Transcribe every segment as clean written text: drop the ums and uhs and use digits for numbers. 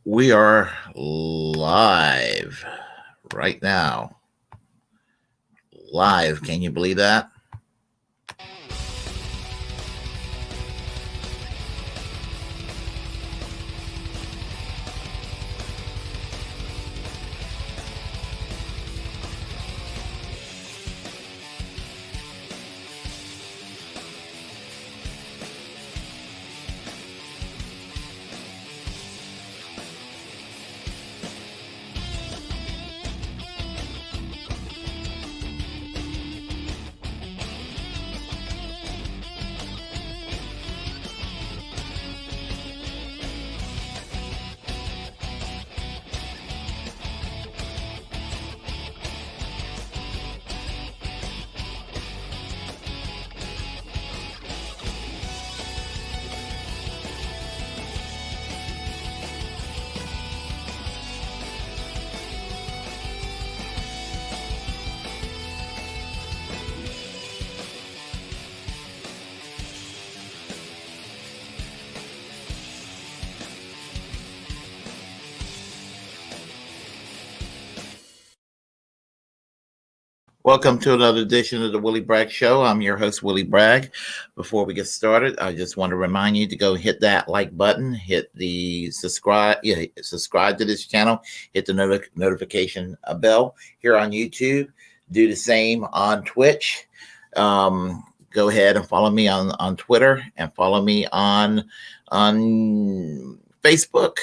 We are live right now. Live. Can you believe that? Welcome to another edition of the Willie Bragg Show. I'm your host, Willie Bragg. Before we get started, I just want to remind you to go hit that like button, hit the subscribe to this channel, hit the notification bell here on YouTube. Do the same on Twitch. Go ahead and follow me on Twitter and follow me on Facebook.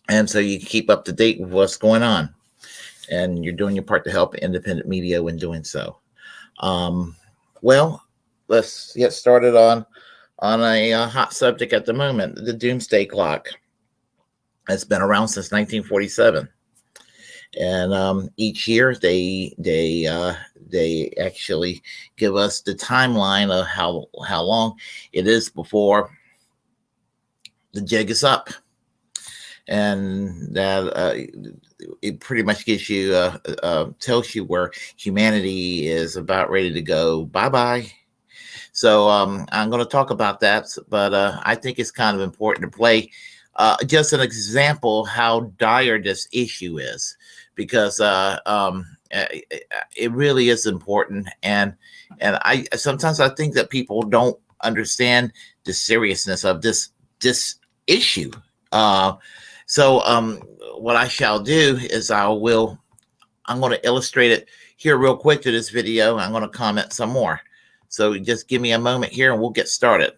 And so you can keep up to date with what's going on. And you're doing your part to help independent media when doing so. Well, let's get started on a hot subject at the moment: the Doomsday Clock. It's been around since 1947, and each year they actually give us the timeline of how long it is before the jig is up. And that it pretty much gives you tells you where humanity is about ready to go bye-bye. So I'm going to talk about that, but I think it's kind of important to play just an example how dire this issue is, because it really is important, and I sometimes I think that people don't understand the seriousness of this issue. So what I shall do is I'm going to illustrate it here real quick to this video. I'm going to comment some more. So just give me a moment here and we'll get started.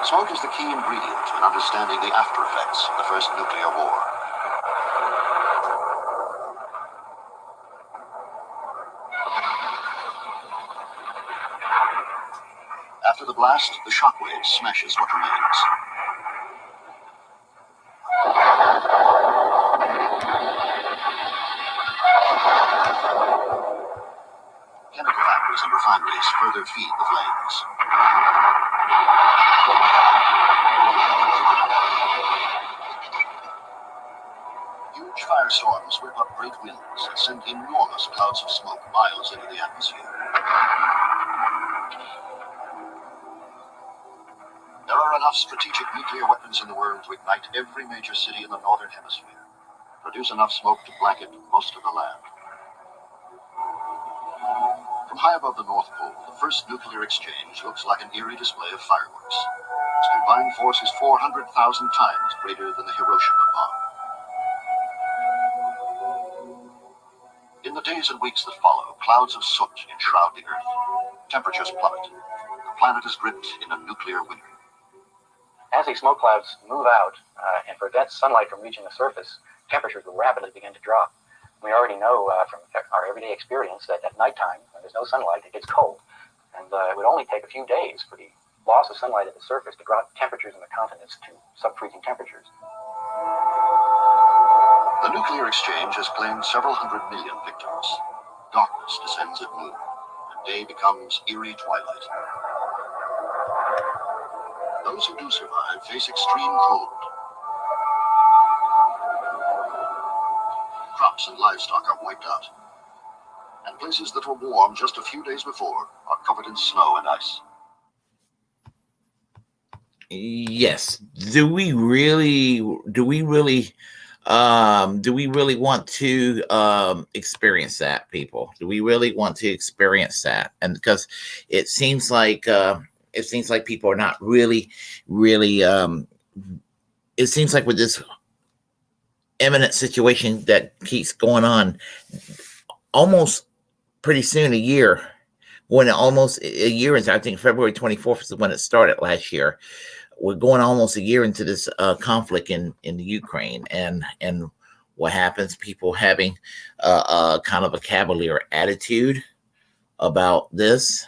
Smoke is the key ingredient in understanding the after effects of the first nuclear war. After the blast, the shockwave smashes what remains. Chemical factories and refineries further feed the flames. Huge firestorms whip up great winds and send enormous clouds of smoke miles into the atmosphere. There are enough strategic nuclear weapons in the world to ignite every major city in the northern hemisphere. Produce enough smoke to blanket most of the land. From high above the North Pole, the first nuclear exchange looks like an eerie display of fireworks. Its combined force is 400,000 times greater than the Hiroshima bomb. In the days and weeks that follow, clouds of soot enshroud the Earth. Temperatures plummet. The planet is gripped in a nuclear winter. As these smoke clouds move out and prevent sunlight from reaching the surface, temperatures will rapidly begin to drop. We already know from our everyday experience that at nighttime, when there's no sunlight, it gets cold. And it would only take a few days for the loss of sunlight at the surface to drop temperatures in the continents to sub-freezing temperatures. The nuclear exchange has claimed several hundred million victims. Darkness descends at noon, and day becomes eerie twilight. Those who do survive face extreme cold. Crops and livestock are wiped out. and places that were warm just a few days before are covered in snow and ice. Yes. Do we really want to experience that, people? Do we really want to experience that? And because it seems like people are not really it seems like with this imminent situation that keeps going on, almost pretty soon a year, when almost a year into, I think February 24th is when it started last year. We're going almost a year into this conflict in the Ukraine, and what happens? People having kind of a cavalier attitude about this,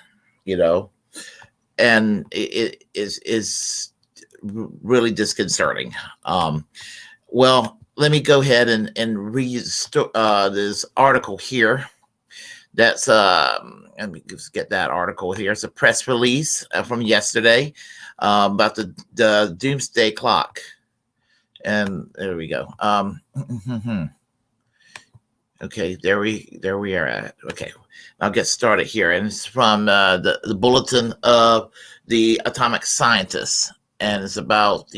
and it is really disconcerting. Well, let me go ahead and read this article here. That's let me just get that article here. It's a press release from yesterday about the Doomsday Clock, and there we go. Okay, there we are at. Okay, I'll get started here, and it's from the Bulletin of the Atomic Scientists, and it's about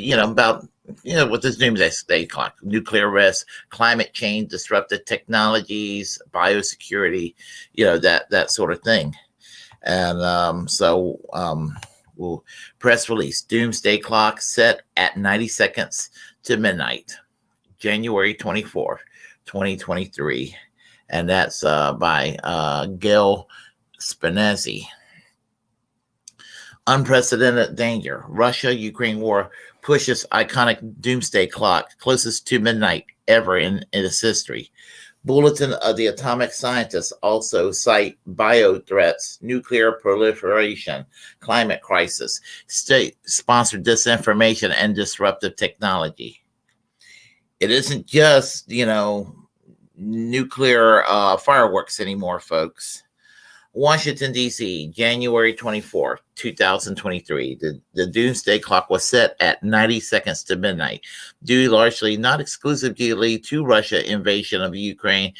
what this Doomsday Clock: nuclear risk, climate change, disruptive technologies, biosecurity, that sort of thing. And we'll press release: Doomsday Clock set at 90 seconds to midnight, January 24th, 2023. And that's by Gail Spinazzi. Unprecedented danger. Russia-Ukraine war pushes iconic Doomsday Clock closest to midnight ever in its history. Bulletin of the Atomic Scientists also cite bio threats, nuclear proliferation, climate crisis, state-sponsored disinformation, and disruptive technology. It isn't just, nuclear fireworks anymore, folks. Washington, D.C., January 24th, 2023. The Doomsday Clock was set at 90 seconds to midnight, due largely, not exclusively, to Russia invasion of Ukraine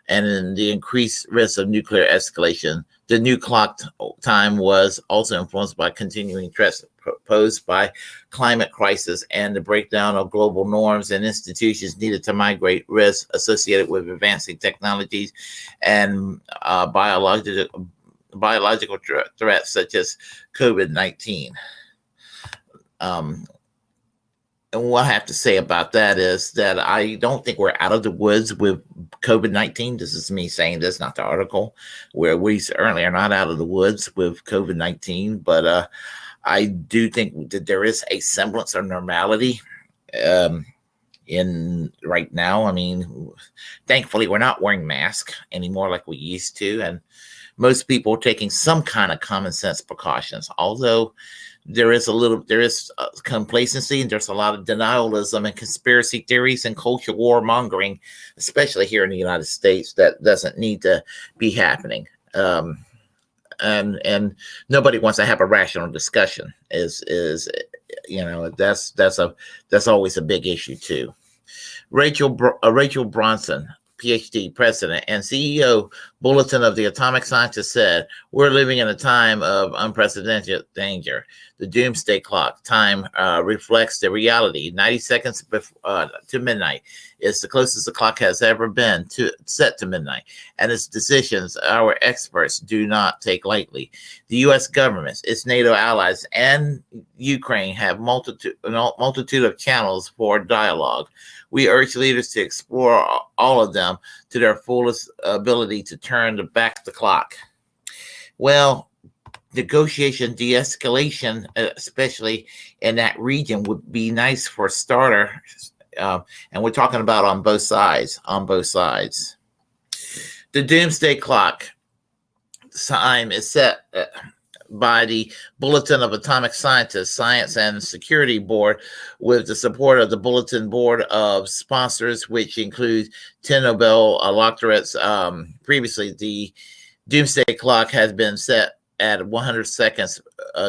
and the increased risk of nuclear escalation. The new clock time was also influenced by continuing threats posed by climate crisis and the breakdown of global norms and institutions needed to migrate risks associated with advancing technologies and biological threats such as COVID-19. And what I have to say about that is that I don't think we're out of the woods with COVID-19. This is me saying this, not the article, where we certainly are not out of the woods with COVID-19, but I do think that there is a semblance of normality in right now. I mean, thankfully, we're not wearing masks anymore like we used to, and most people are taking some kind of common sense precautions, although there is complacency, and there's a lot of denialism and conspiracy theories and culture war mongering, especially here in the United States, that doesn't need to be happening. And nobody wants to have a rational discussion. That's always a big issue too. Rachel Bronson, PhD, president and CEO, Bulletin of the Atomic Scientists, said, "We're living in a time of unprecedented danger. The Doomsday Clock time reflects the reality. 90 seconds to midnight is the closest the clock has ever been set to midnight, and its decisions our experts do not take lightly. The U.S. government, its NATO allies, and Ukraine have multitude of channels for dialogue. We urge leaders to explore all of them to their fullest ability to turn back the clock." Well, negotiation, de-escalation, especially in that region, would be nice for a starter. And we're talking about on both sides. The Doomsday Clock time is set by the Bulletin of Atomic Scientists, Science and Security Board, with the support of the Bulletin Board of sponsors, which includes 10 Nobel laureates. Previously, the Doomsday Clock has been set at 100 seconds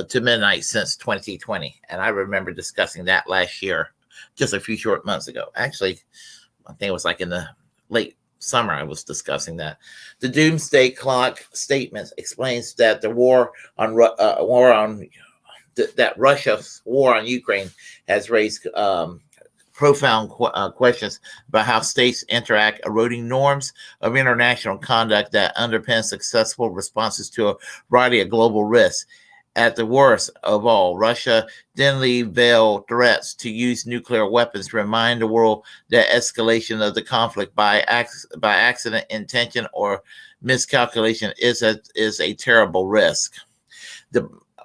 to midnight since 2020. And I remember discussing that last year, just a few short months ago. Actually, I think it was like in the late summer I was discussing that. The Doomsday Clock statement explains that the war on that Russia's war on Ukraine has raised profound questions about how states interact, eroding norms of international conduct that underpin successful responses to a variety of global risks. At the worst of all, Russia thinly veiled threats to use nuclear weapons remind the world that escalation of the conflict by accident, intention, or miscalculation is a terrible risk.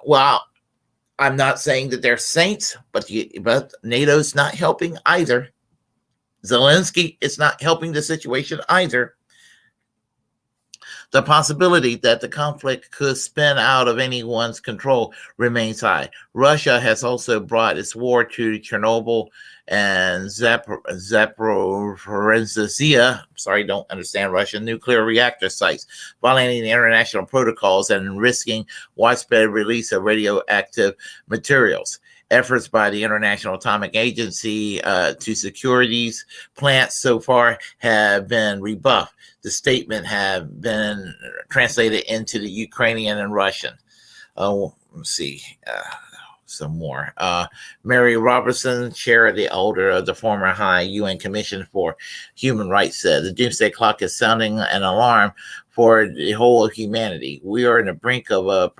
Well, I'm not saying that they're saints, but NATO's not helping either. Zelensky is not helping the situation either. The possibility that the conflict could spin out of anyone's control remains high. Russia has also brought its war to Chernobyl and Zaporizhzhia, sorry, don't understand Russian, nuclear reactor sites, violating the international protocols and risking widespread release of radioactive materials. Efforts by the International Atomic Agency to secure these plants so far have been rebuffed. The statement have been translated into the Ukrainian and Russian. Let's see. Some more. Mary Robertson, chair of the elder of the former High UN Commission for Human Rights, said the Doomsday Clock is sounding an alarm for the whole of humanity. We are in the brink of a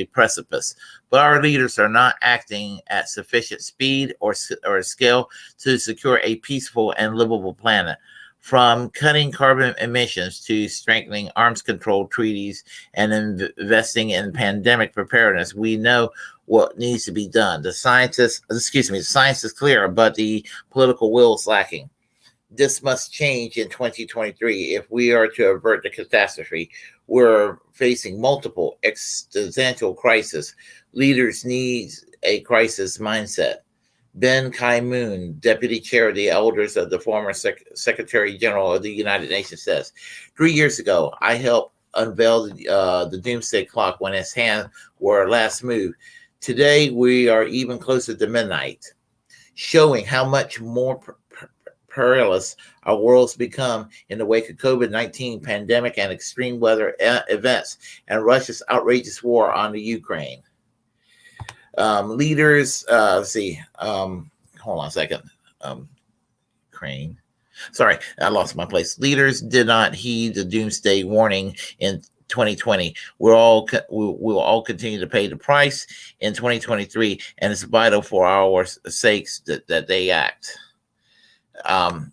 precipice, but our leaders are not acting at sufficient speed or scale to secure a peaceful and livable planet. From cutting carbon emissions to strengthening arms control treaties and investing in pandemic preparedness, we know what needs to be done. The science is clear, but the political will is lacking. This must change in 2023 if we are to avert the catastrophe. We're facing multiple existential crises. Leaders need a crisis mindset. Ben Ki-moon, deputy chair of the elders of the former Secretary General of the United Nations, says, 3 years ago, I helped unveil the Doomsday Clock when its hands were last moved. Today, we are even closer to midnight, showing how much more perilous our world's become in the wake of COVID-19 pandemic and extreme weather events and Russia's outrageous war on the Ukraine. Leaders, hold on a second. Ukraine. Sorry, I lost my place. Leaders did not heed the doomsday warning in 2020. We will all continue to pay the price in 2023, and it's vital for our sakes that they act. And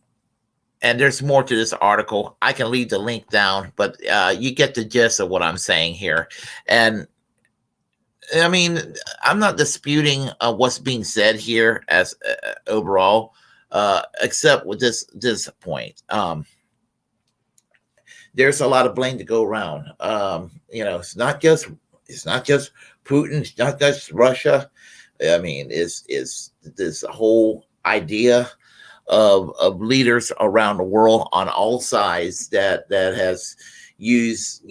there's more to this article. I can leave the link down, but you get the gist of what I'm saying here. And I mean, I'm not disputing what's being said here as overall, except with this point. There's a lot of blame to go around. It's not just Putin, it's not just Russia. I mean, is this whole idea of leaders around the world on all sides that has used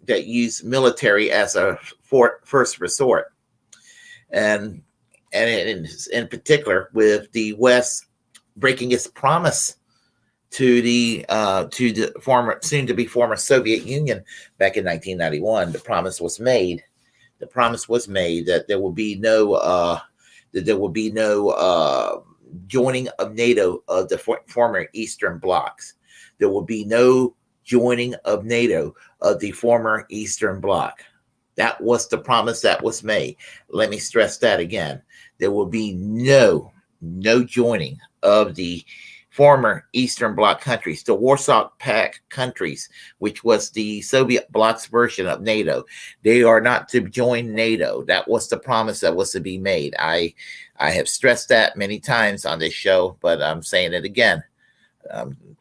use military as a first resort, and in particular with the West breaking its promise to the soon to be former Soviet Union back in 1991. The promise was made that there will be no joining of NATO of the former Eastern blocs. There will be no joining of NATO of the former Eastern Bloc. That was the promise that was made. Let me stress that again. There will be no joining of the former Eastern Bloc countries, the Warsaw Pact countries, which was the Soviet bloc's version of NATO. They are not to join NATO. That was the promise that was to be made. I have stressed that many times on this show, but I'm saying it again.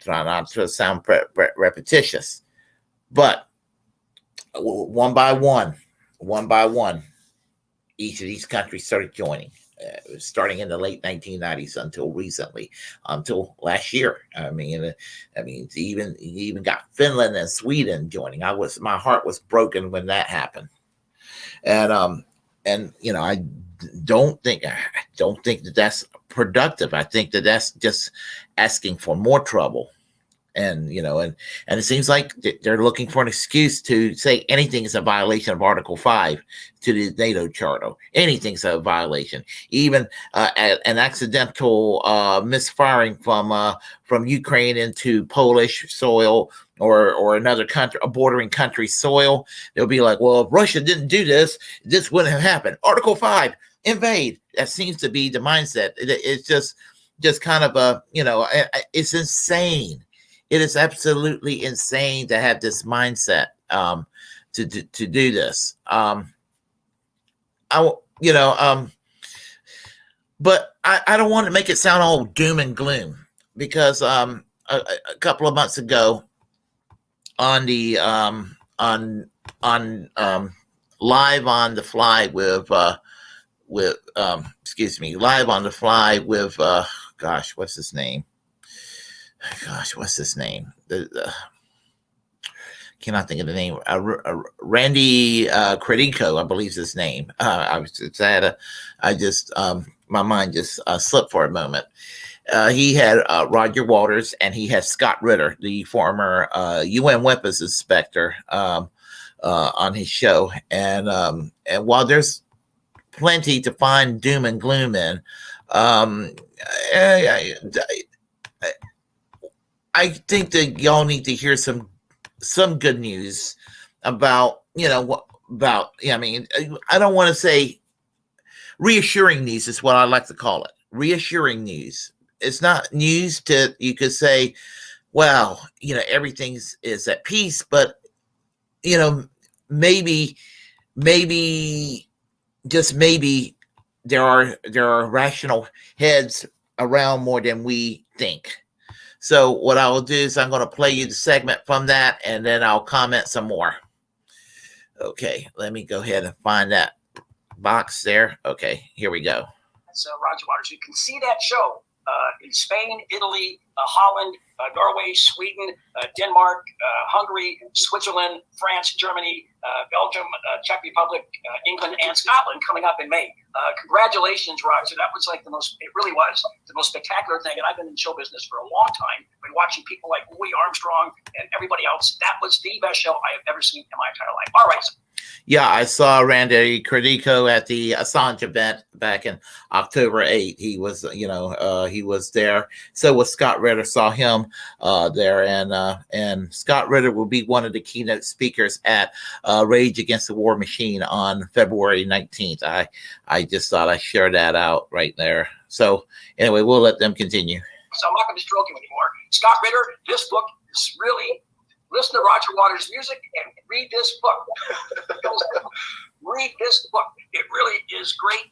Try not to sound repetitious, but one by one, each of these countries started joining, starting in the late 1990s until last year. I mean, you even got Finland and Sweden joining. My heart was broken when that happened, and I don't think that that's productive. I think that that's just asking for more trouble. And and it seems like they're looking for an excuse to say anything is a violation of Article 5 to the NATO Charter. Anything's a violation, even an accidental misfiring from Ukraine into Polish soil or another country, a bordering country soil. They'll be like, well, if Russia didn't do this, this wouldn't have happened. Article 5, invade. That seems to be the mindset. It's just kind of it's insane. It is absolutely insane to have this mindset to do this. But I don't want to make it sound all doom and gloom, because a couple of months ago on the on Live on the Fly with Live on the Fly with what's his name? Cannot think of the name. Randy Credico, I believe is his name. My mind just slipped for a moment. He had Roger Waters, and he had Scott Ritter, the former UN weapons inspector, on his show. And while there's plenty to find doom and gloom in, I think that y'all need to hear some good news about, I don't want to say reassuring news is what I like to call it. Reassuring news. It's not news you could say, well, everything is at peace, but, maybe, just maybe there are rational heads around more than we think. So what I will do is I'm going to play you the segment from that, and then I'll comment some more. Okay, let me go ahead and find that box there. Okay, here we go. So Roger Waters, you can see that show in Spain, Italy, Holland, Norway, Sweden, Denmark, Hungary, Switzerland, France, Germany, Belgium, Czech Republic, England, and Scotland coming up in May. Congratulations, Roger. That was it really was the most spectacular thing. And I've been in show business for a long time. Been watching people like Louis Armstrong and everybody else. That was the best show I have ever seen in my entire life. All right. Yeah, I saw Randy Credico at the Assange event back in October 8th. He was, he was there. So was Scott Ritter. Saw him there, and Scott Ritter will be one of the keynote speakers at Rage Against the War Machine on February 19th. I just thought I'd share that out right there. So anyway, we'll let them continue. So I'm not going to stroke you anymore. Scott Ritter, this book is really. Listen to Roger Waters' music and read this book. Read this book. It really is great.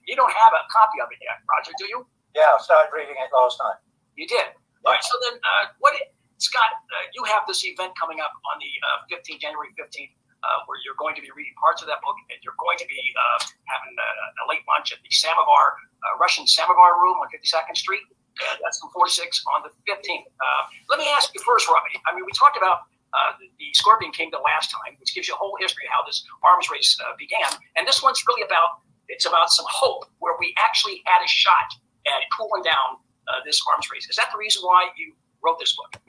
You don't have a copy of it yet, Roger, do you? Yeah, I started reading it last night. You did? All right, so then Scott, you have this event coming up on the January 15th, where you're going to be reading parts of that book, and you're going to be having a late lunch at the Samovar, Russian Samovar room on 52nd Street. That's from 4-6 on the 15th. Let me ask you first, Robbie. I mean, we talked about the Scorpion King the last time, which gives you a whole history of how this arms race began. And this one's really about some hope, where we actually had a shot at cooling down this arms race. Is that the reason why you wrote this book?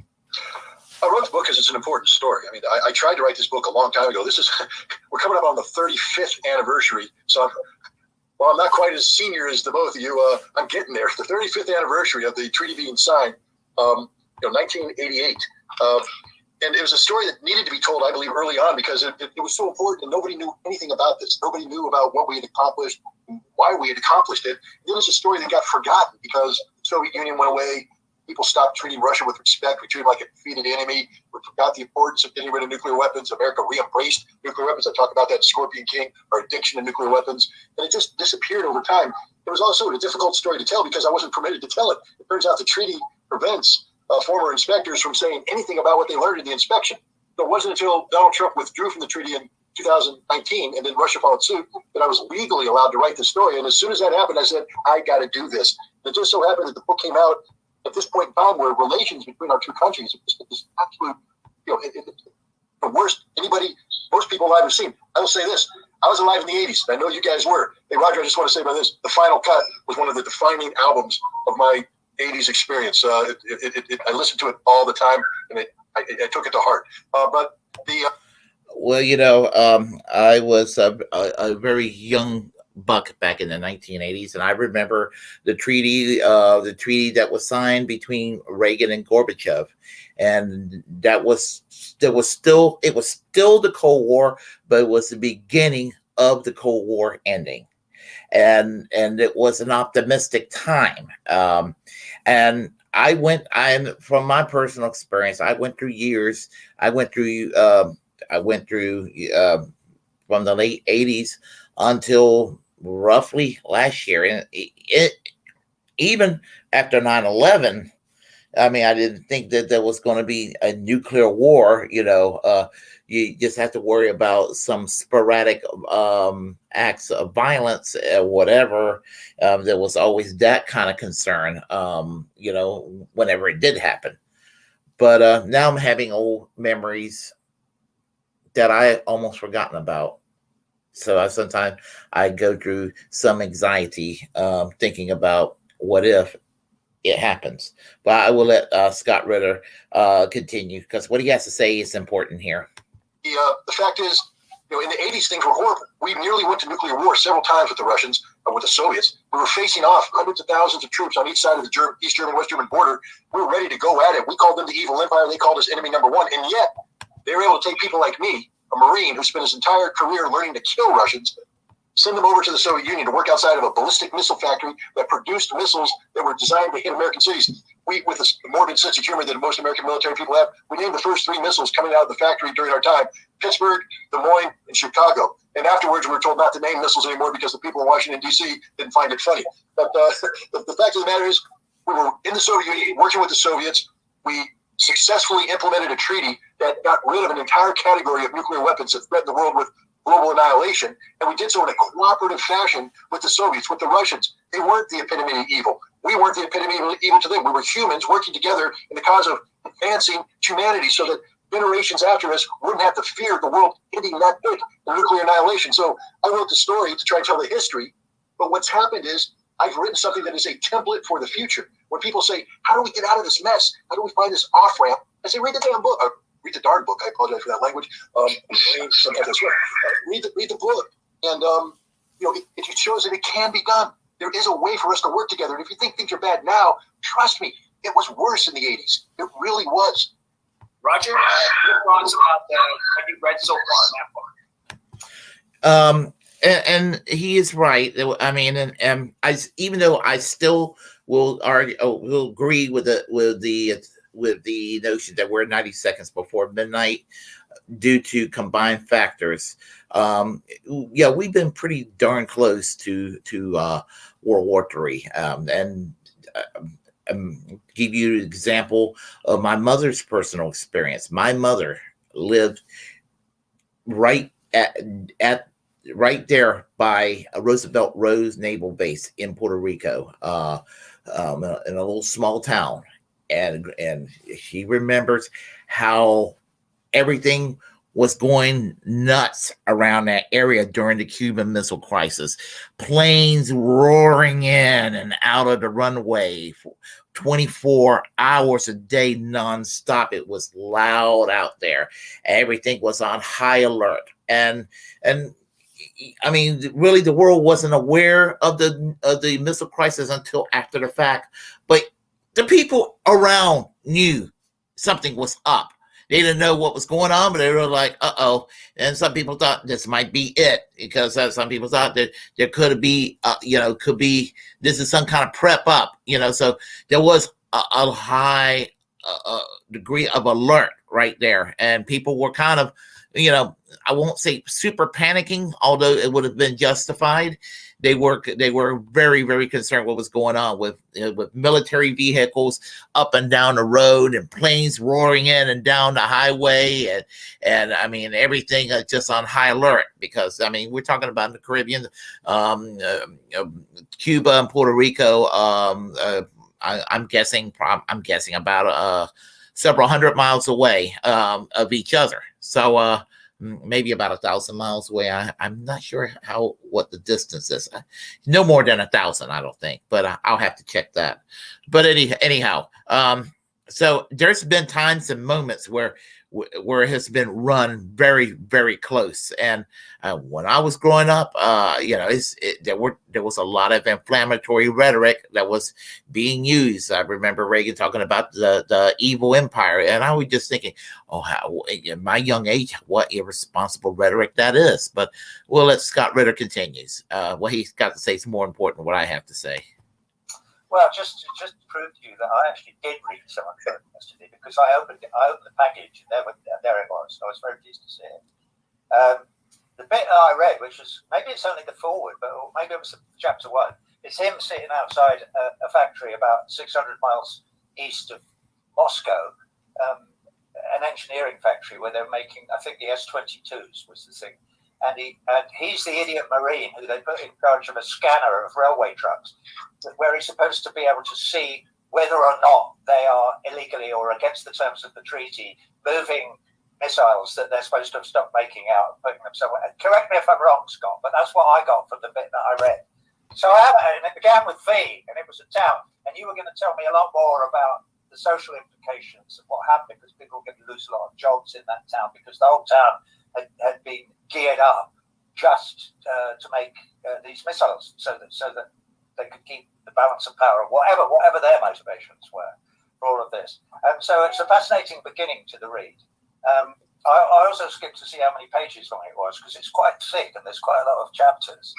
I wrote the book because it's an important story. I mean, I tried to write this book a long time ago. We're coming up on the 35th anniversary. So I'm not quite as senior as the both of you. I'm getting there. The 35th anniversary of the treaty being signed, 1988. And it was a story that needed to be told, I believe, early on, because it was so important and nobody knew anything about this. Nobody knew about what we had accomplished, why we had accomplished it. It was a story that got forgotten because the Soviet Union went away. People stopped treating Russia with respect. We treated them like a defeated enemy. We forgot the importance of getting rid of nuclear weapons. America re-embraced nuclear weapons. I talk about that in Scorpion King, our addiction to nuclear weapons. And it just disappeared over time. It was also a difficult story to tell because I wasn't permitted to tell it. It turns out the treaty prevents former inspectors from saying anything about what they learned in the inspection. So it wasn't until Donald Trump withdrew from the treaty in 2019 and then Russia followed suit that I was legally allowed to write the story. And as soon as that happened, I said, I got to do this. And it just so happened that the book came out at this point in time where relations between our two countries is absolute, the worst most people alive have seen. I will say this. I was alive in the 80s. I know you guys were. Hey, Roger, I just want to say about this. The Final Cut was one of the defining albums of my '80s experience. I listened to it all the time, and I took it to heart. But the Well, I was a very young buck back in the 1980s, and I remember the treaty that was signed between Reagan and Gorbachev, and it was still the Cold War, but it was the beginning of the Cold War ending, and it was an optimistic time. And I from my personal experience, I went through years. I went through. I went through from the late '80s until roughly last year, and even after 9/11, I mean, I didn't think that there was going to be a nuclear war. You just have to worry about some sporadic acts of violence or whatever. There was always that kind of concern, whenever it did happen. But now I'm having old memories that I almost forgotten about. So sometimes I go through some anxiety thinking about what if it happens. But I will let Scott Ritter continue, because what he has to say is important here. The fact is, in the '80s, things were horrible. We nearly went to nuclear war several times with the Russians, with the Soviets. We were facing off hundreds of thousands of troops on each side of the East German, West German border. We were ready to go at it. We called them the evil empire. They called us enemy number one. And yet, they were able to take people like me, a Marine who spent his entire career learning to kill Russians, send them over to the Soviet Union to work outside of a ballistic missile factory that produced missiles that were designed to hit American cities. We, with a morbid sense of humor that most American military people have, we named the first 3 missiles coming out of the factory during our time: Pittsburgh, Des Moines, and Chicago. And afterwards, we were told not to name missiles anymore because the people in Washington, D.C. didn't find it funny. But the fact of the matter is, we were in the Soviet Union working with the Soviets. We successfully implemented a treaty that got rid of an entire category of nuclear weapons that threatened the world with global annihilation. And we did so in a cooperative fashion with the Soviets, with the Russians. They weren't the epitome of evil. We weren't the epitome of evil to them. We were humans working together in the cause of advancing humanity so that generations after us wouldn't have to fear the world ending that quick, the nuclear annihilation. So I wrote the story to try and tell the history. But what's happened is I've written something that is a template for the future. When people say, how do we get out of this mess? How do we find this off-ramp? I say, read the damn book. Read the darn book. I apologize for that language. Sometimes I swear. Read the book. And, it shows that it can be done. There is a way for us to work together. And if you think things are bad now, trust me, it was worse in the 80s. It really was. Roger, your thoughts about what you read so far in that book? And he is right. I mean, and even though I still will agree with the notion that we're 90 seconds before midnight due to combined factors. We've been pretty darn close to World War III. And give you an example of my mother's personal experience. My mother lived right there by Roosevelt Rose Naval Base in Puerto Rico, in a little small town. And she remembers how everything was going nuts around that area during the Cuban Missile Crisis. Planes roaring in and out of the runway for 24 hours a day, nonstop. It was loud out there. Everything was on high alert. And I mean, really, the world wasn't aware of the missile crisis until after the fact. But the people around knew something was up. They didn't know what was going on, but they were like, uh-oh. And some people thought this might be it, because some people thought that there could be, this is some kind of prep up, So there was a high degree of alert right there. And people were kind of, I won't say super panicking, although it would have been justified. They were very, very concerned what was going on with military vehicles up and down the road and planes roaring in and down the highway, and I mean everything just on high alert, because I mean we're talking about the Caribbean, Cuba and Puerto Rico. I'm guessing about several hundred miles away of each other. So maybe about 1,000 miles away. I'm not sure what the distance is. No more than 1,000, I don't think, but I'll have to check that. But anyhow, so there's been times and moments where it has been run very, very close. And when I was growing up, there was a lot of inflammatory rhetoric that was being used. I remember Reagan talking about the evil empire, and I was just thinking, how in my young age, what irresponsible rhetoric that is. But we'll let Scott Ritter continues. What he's got to say is more important than what I have to say. Well, just to prove to you that I actually did read some of it yesterday, because I opened the package and there it was. I was very pleased to see it. The bit that I read, which was, maybe it's only the foreword, but maybe it was chapter 1. It's him sitting outside a factory about 600 miles east of Moscow, an engineering factory where they're making, I think the S-22s was the thing. And he's the idiot Marine who they put in charge of a scanner of railway trucks, where he's supposed to be able to see whether or not they are illegally or against the terms of the treaty moving missiles that they're supposed to have stopped making out and putting them somewhere. And correct me if I'm wrong, Scott, but that's what I got from the bit that I read. So and it began with V, and it was a town, and you were going to tell me a lot more about the social implications of what happened, because people were going to lose a lot of jobs in that town, because the whole town had been geared up just to make these missiles so that they could keep the balance of power, whatever their motivations were for all of this. And so it's a fascinating beginning to the read. I also skipped to see how many pages long it was, because it's quite thick and there's quite a lot of chapters.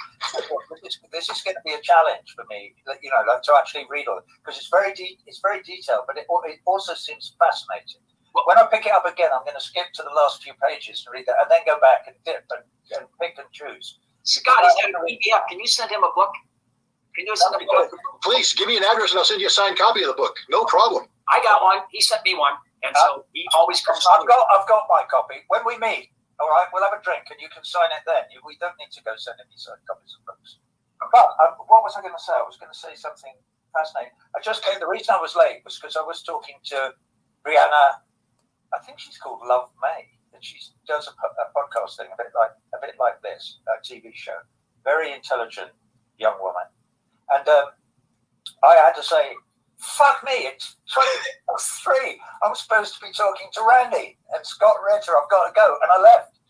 This is going to be a challenge for me, to actually read all it, because it's very detailed, but it also seems fascinating. When I pick it up again, I'm going to skip to the last few pages and read that, and then go back and dip and pick and choose. Scott, he's got a PDF. Can you send him a book? Can you send him a book? Please give me an address and I'll send you a signed copy of the book. No problem. I got one. He sent me one, and so he always comes. I've got my copy. When we meet, all right, we'll have a drink and you can sign it then. We don't need to go send any signed copies of books. But what was I going to say? I was going to say something fascinating. The reason I was late was because I was talking to Brianna. I think she's called Love May, and she does a podcast thing, a bit like this, a TV show. Very intelligent young woman, and I had to say, "Fuck me! It's 3. I'm supposed to be talking to Randy and Scott Ritter. I've got to go," and I left.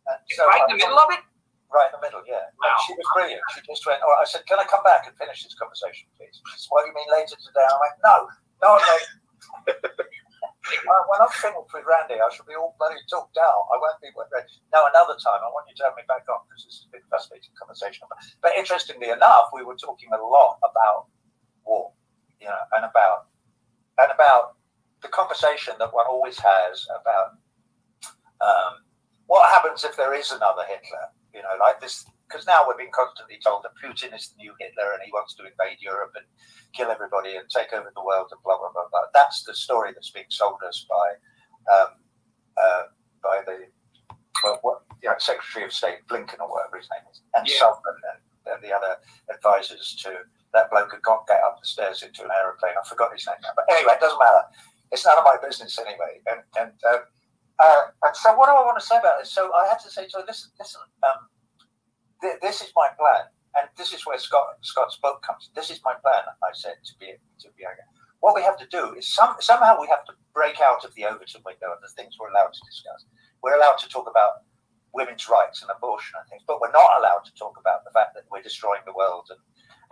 And so right in the middle of it. Right in the middle, yeah. Wow. She was brilliant. She just went. Oh, I said, "Can I come back and finish this conversation, please?" She said, "What do you mean later today?" I went, "No. When I'm finished with Randy, I shall be all bloody talked out. I won't be with Randy. No, another time. I want you to have me back on, because this has been a fascinating conversation. But interestingly enough, we were talking a lot about war, and about the conversation that one always has about what happens if there is another Hitler. Like this, because now we're being constantly told that Putin is the new Hitler and he wants to invade Europe and kill everybody and take over the world and blah blah blah blah. That's the story that's being sold us by the Secretary of State Blinken or whatever his name is, and Sullivan and the other advisors to that bloke who can't get up the stairs into an aeroplane. I forgot his name now, but anyway, it doesn't matter. It's none of my business anyway. And so what do I want to say about this? So I had to say, listen. This is my plan, and this is where Scott's book comes. This is my plan, I said to be. What we have to do is somehow we have to break out of the Overton window and the things we're allowed to discuss. We're allowed to talk about women's rights and abortion and things, but we're not allowed to talk about the fact that we're destroying the world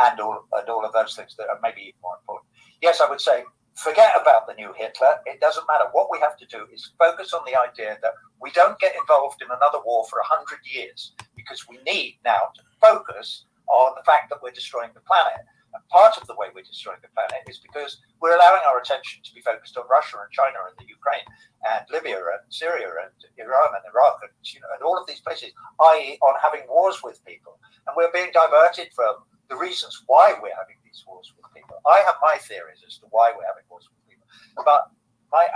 and all of those things that are maybe even more important. Yes, I would say, forget about the new Hitler. It doesn't matter. What we have to do is focus on the idea that we don't get involved in another war for 100 years, because we need now to focus on the fact that we're destroying the planet. And part of the way we're destroying the planet is because we're allowing our attention to be focused on Russia and China and the Ukraine and Libya and Syria and Iran and Iraq and all of these places, i.e. on having wars with people. And we're being diverted from the reasons why we're having these wars with people. I have my theories as to why we're having wars with people. But my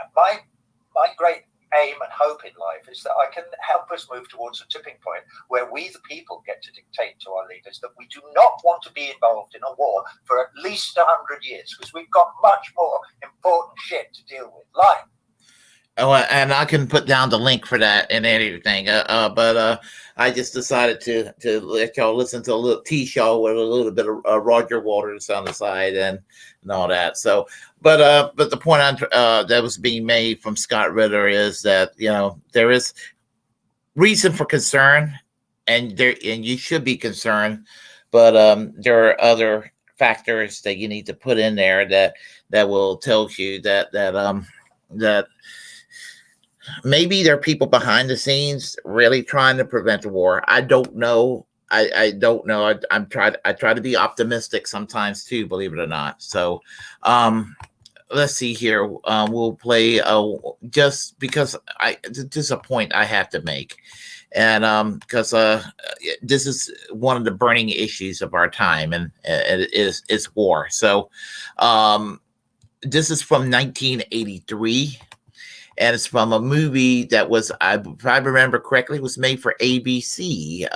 great aim and hope in life is that I can help us move towards a tipping point where we, the people, get to dictate to our leaders that we do not want to be involved in a war for at least 100 years, because we've got much more important shit to deal with, like Oh, and I can put down the link for that and anything. But I just decided to let y'all listen to a little T-show with a little bit of Roger Waters on the side and all that. So, but the point that was being made from Scott Ritter is that there is reason for concern, and you should be concerned, but there are other factors that you need to put in there that will tell you that maybe there are people behind the scenes really trying to prevent a war. I don't know. I don't know. I try to be optimistic sometimes too, believe it or not. So let's see here. We'll play just because just a point I have to make. And because this is one of the burning issues of our time, and it's war. So this is from 1983. And it's from a movie that was, if I remember correctly, was made for ABC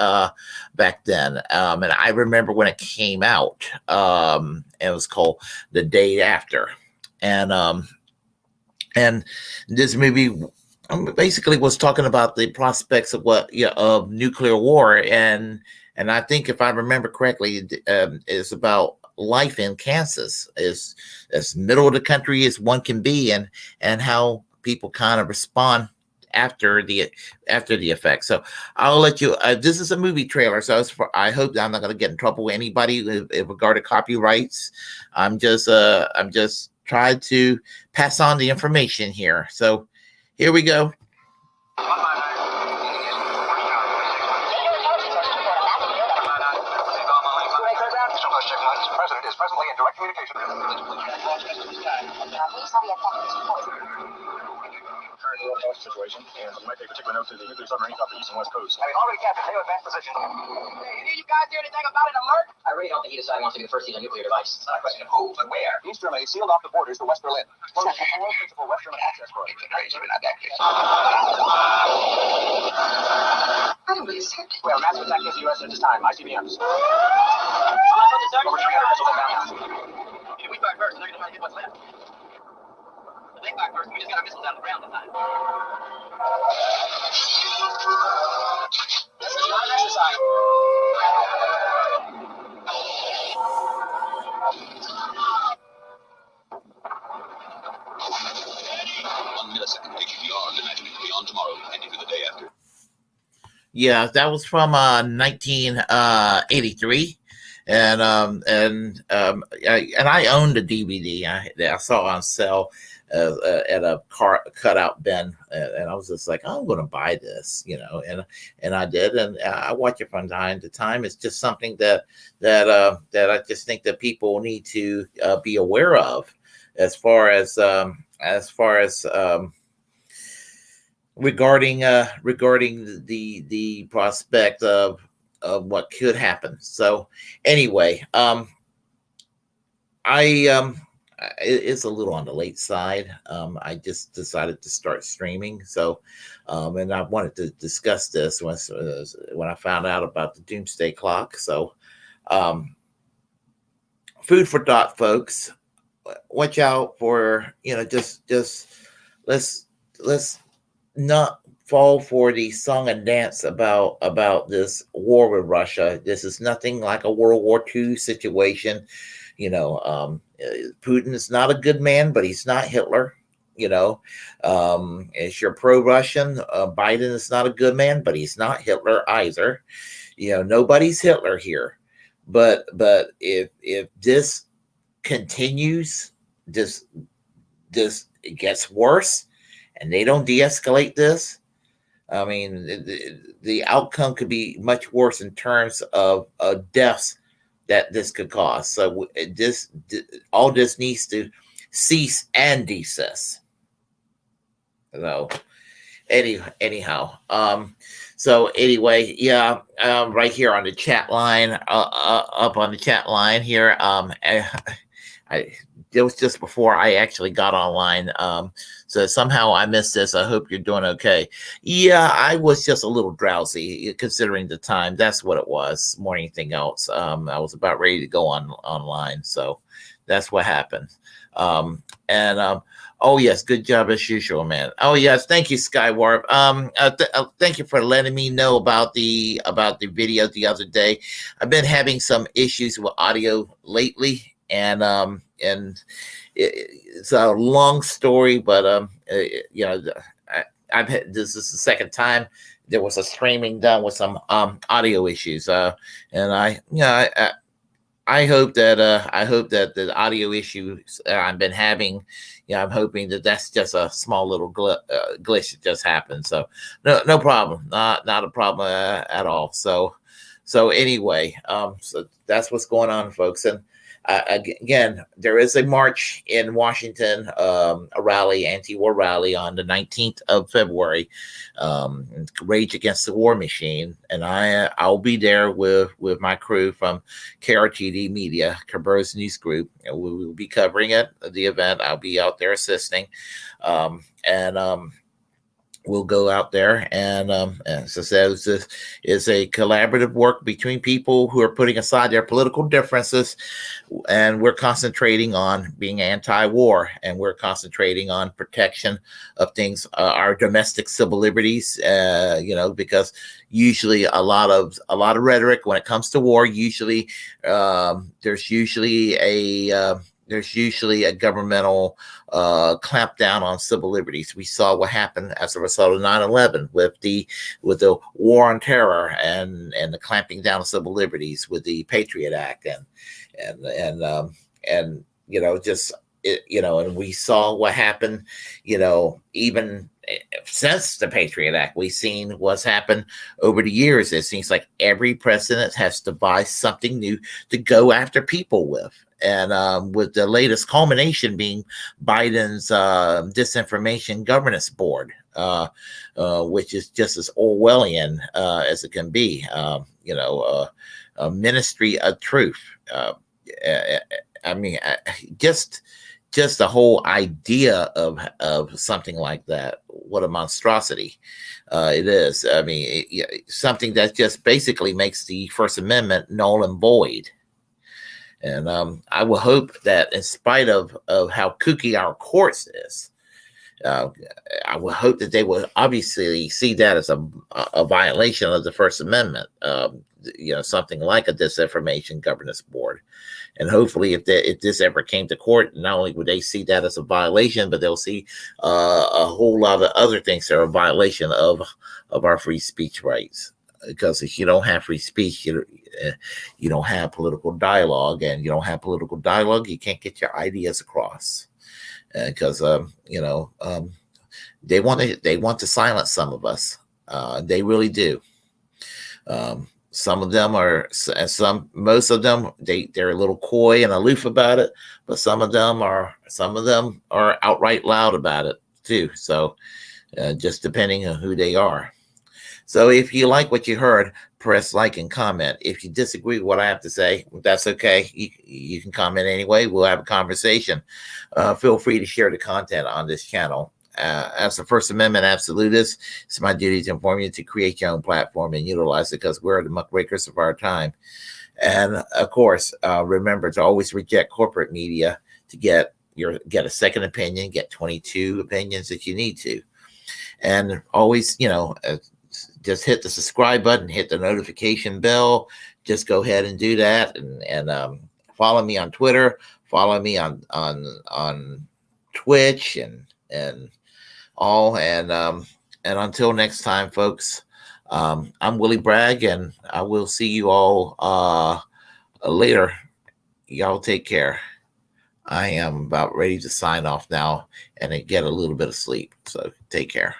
back then. And I remember when it came out. And it was called The Day After. And this movie basically was talking about the prospects of nuclear war. And I think if I remember correctly, it's about life in Kansas, as middle of the country as one can be, and how people kind of respond after the effect. So I'll let you. This is a movie trailer, so I hope I'm not going to get in trouble with anybody in regard to copyrights. I'm just trying to pass on the information here. So here we go. President is presently in direct communication. Current world health situation, and you might pay particular note to the nuclear submarines off the east and west coast. Having already captured NATO advanced position. Hey, did you guys hear anything about an alert? I really don't think he decided he wants to be the first to use a nuclear device. It's not a question of who, but where. East Germany sealed off the borders to West Berlin. Closed the four principal West German access roads. Not that case. I don't believe so. Well, massive attack against the U.S. at this time. ICBMs. Over 300 missiles inbound. If we fire first, they're going to try to hit what's left. If they fire first, we just got our missiles out of the ground this time. This is not an exercise. One millisecond takes you beyond imagining, beyond tomorrow, and into the day after. Yeah, that was from 1983, and I owned the DVD. I saw it on sale at a car cutout bin, and I was just like, I'm going to buy this, and I did, and I watch it from time to time. It's just something that I just think that people need to be aware of, as far as regarding the prospect of what could happen. So anyway, it's a little on the late side. I just decided to start streaming. So, and I wanted to discuss this when I found out about the Doomsday Clock. So, food for thought, folks. Watch out for, just let's not fall for the song and dance about this war with Russia. This is nothing like a World War II situation. Putin is not a good man, but he's not Hitler. If you're pro-Russian, Biden is not a good man, but he's not Hitler either. Nobody's Hitler here. But if this continues, this it gets worse, and they don't de-escalate this, I mean, the outcome could be much worse in terms of deaths that this could cause. So all this needs to cease and desist. So anyhow, so anyway, yeah, right here on the chat line, up on the chat line here, it was just before I actually got online. So somehow I missed this. I hope you're doing okay. Yeah, I was just a little drowsy considering the time. That's what it was, more than anything else. I was about ready to go online. So that's what happened. Oh yes, good job as usual, man. Oh yes, thank you, Skywarp. Thank you for letting me know about the video the other day. I've been having some issues with audio lately, and it's a long story, but you know, I've had this is the second time there was a streaming done with some audio issues, and I hope that the audio issues I've been having, I'm hoping that that's just a small little glitch that just happened. So no problem, not a problem at all. So anyway, so that's what's going on, folks. And again, there is a march in Washington, a rally, anti-war rally on the 19th of February, Rage Against the War Machine, and I'll be there with my crew from KRTD Media, Kerber's News Group. We will be covering it, the event. I'll be out there assisting, and we'll go out there and as I said, it's a collaborative work between people who are putting aside their political differences, and we're concentrating on being anti-war, and we're concentrating on protection of things, our domestic civil liberties, because usually a lot of rhetoric when it comes to war, usually there's usually a governmental clampdown on civil liberties. We saw what happened as a result of 9/11 with the war on terror and the clamping down of civil liberties with the Patriot Act and and we saw what happened, even since the Patriot Act. We've seen what's happened over the years. It seems like every president has devised something new to go after people with. And with the latest culmination being Biden's disinformation governance board, which is just as Orwellian as it can be, a ministry of truth. Just the whole idea of something like that, what a monstrosity it is. I mean, something that just basically makes the First Amendment null and void. And I will hope that in spite of how kooky our courts is, I would hope that they will obviously see that as a violation of the First Amendment, something like a disinformation governance board. And hopefully if this ever came to court, not only would they see that as a violation, but they'll see a whole lot of other things that are a violation of our free speech rights. Because if you don't have free speech, you don't have political dialogue, and you don't have political dialogue, you can't get your ideas across. Because they want to silence some of us. They really do. Some of them are, most of them, they're a little coy and aloof about it, but some of them are outright loud about it too. So just depending on who they are. So if you like what you heard, press like and comment. If you disagree with what I have to say, that's okay. You can comment anyway. We'll have a conversation. Feel free to share the content on this channel. As a First Amendment absolutist, it's my duty to inform you to create your own platform and utilize it, because we're the muckrakers of our time. And of course, remember to always reject corporate media to get a second opinion, get 22 opinions if you need to. And always, just hit the subscribe button, hit the notification bell. Just go ahead and do that, and follow me on Twitter, follow me on Twitch, and all. And until next time, folks, I'm Willie Bragg, and I will see you all later. Y'all take care. I am about ready to sign off now and get a little bit of sleep. So take care.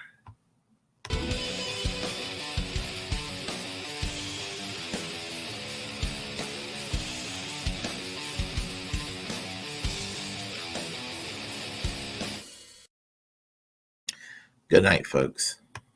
Good night, folks.